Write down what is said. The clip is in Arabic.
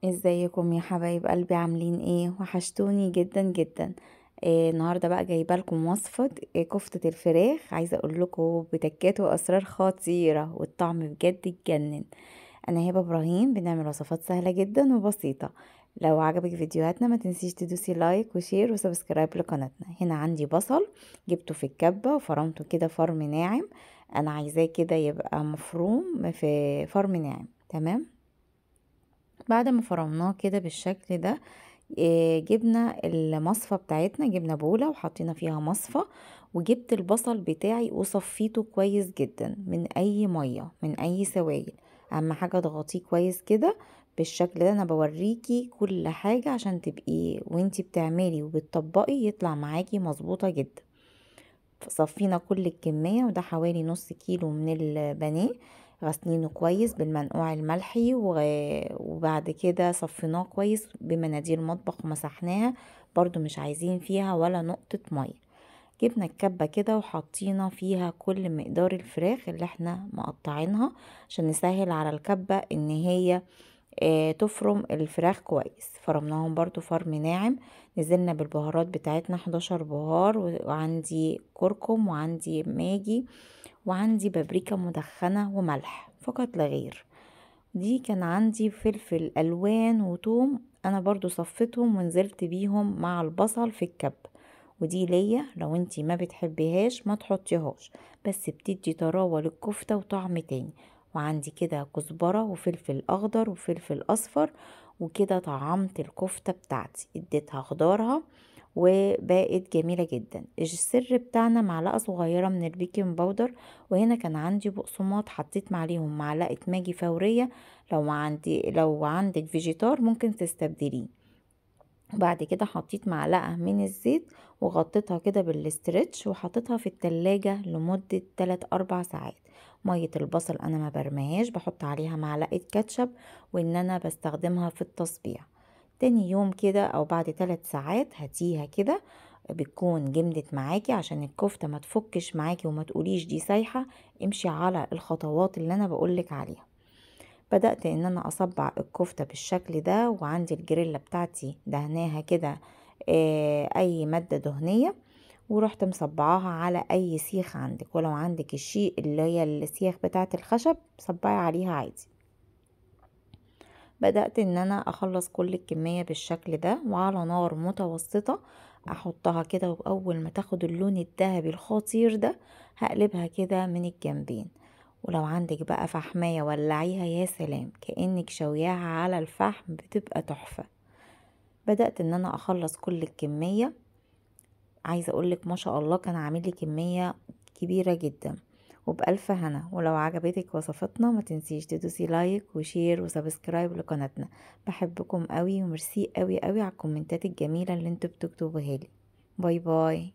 ازيكم يا حبايب قلبي؟ عاملين ايه؟ وحشتوني جدا جدا. النهارده بقى جايبه لكم وصفه كفته الفراخ. عايزه اقول لكم بتكات واسرار خطيره والطعم بجد يتجنن. انا هبه ابراهيم، بنعمل وصفات سهله جدا وبسيطه. لو عجبك فيديوهاتنا ما تنسيش تدوسي لايك وشير وسبسكرايب لقناتنا. هنا عندي بصل جبته في الكبه وفرمته كده فرم ناعم. انا عايزاه كده يبقى مفروم في فرم ناعم. تمام. بعد ما فرمناه كده بالشكل ده، جبنا المصفى بتاعتنا، جبنا بولة وحطينا فيها مصفى، وجبت البصل بتاعي وصفيته كويس جدا من اي مية من اي سوائل. اهم حاجة اضغطيه كويس كده بالشكل ده. انا بوريكي كل حاجة عشان تبقي وانتي بتعملي وبتطبقي يطلع معاكي مظبوطة جدا. صفينا كل الكمية، وده حوالي نص كيلو من البانيه. غسلينه كويس بالمنقوع الملحي وبعد كده صفيناه كويس بمناديل مطبخ ومسحناها. برضو مش عايزين فيها ولا نقطة مية. جبنا الكبة كده وحطينا فيها كل مقدار الفراخ اللي احنا مقطعينها عشان نسهل على الكبة ان هي تفرم الفراخ كويس. فرمناهم برضو فرم ناعم. نزلنا بالبهارات بتاعتنا 11 بهار، وعندي كركم وعندي ماجي وعندي بابريكا مدخنة وملح فقط لا غير. دي كان عندي فلفل الوان وتوم، انا برضو صفتهم ونزلت بيهم مع البصل في الكب. ودي ليا، لو انتي ما بتحبيهاش ما تحطيهاش، بس بتدي طراوة للكفتة وطعم تاني. وعندي كده كزبرة وفلفل اخضر وفلفل اصفر، وكده طعمت الكفتة بتاعتي اديتها خضارها وبقت جميلة جدا. السر بتاعنا معلقة صغيرة من البيكنج باودر. وهنا كان عندي بقسماط حطيت عليهم معلقة ماجي فورية. لو عندك فيجيتار ممكن تستبدليه. وبعد كده حطيت معلقة من الزيت وغطيتها كده بالاسترتش وحطيتها في التلاجة لمدة 3-4 ساعات. مية البصل انا ما برميهاش، بحط عليها معلقة كاتشب، وان انا بستخدمها في التصبيع. تاني يوم كده او بعد 3 ساعات هاتيها كده، بتكون جمدت معاكي. عشان الكفتة ما تفكش معاكي وما تقوليش دي سايحة، امشي على الخطوات اللي انا بقولك عليها. بدأت ان انا اصبع الكفتة بالشكل ده، وعندي الجريلا بتاعتي دهناها كده اي مادة دهنية، ورحت مصبعاها على اي سيخ عندك. ولو عندك الشيء اللي هي السيخ بتاعت الخشب صبعي عليها عادي. بدأت ان انا اخلص كل الكمية بالشكل ده وعلى نار متوسطة. احطها كده، واول ما تاخد اللون الذهبي الخطير ده هقلبها كده من الجنبين. ولو عندك بقى فحماية ولعيها، يا سلام، كأنك شوياها على الفحم، بتبقى تحفة. بدأت ان انا اخلص كل الكمية. عايزة اقولك ما شاء الله كان عامل لي كمية كبيرة جدا وبألف هنا. ولو عجبتك وصفتنا ما تنسيش تدوسي لايك وشير وسبسكرايب لقناتنا. بحبكم قوي وميرسي قوي قوي على الكومنتات الجميلة اللي انتوا بتكتبوها لي. باي باي.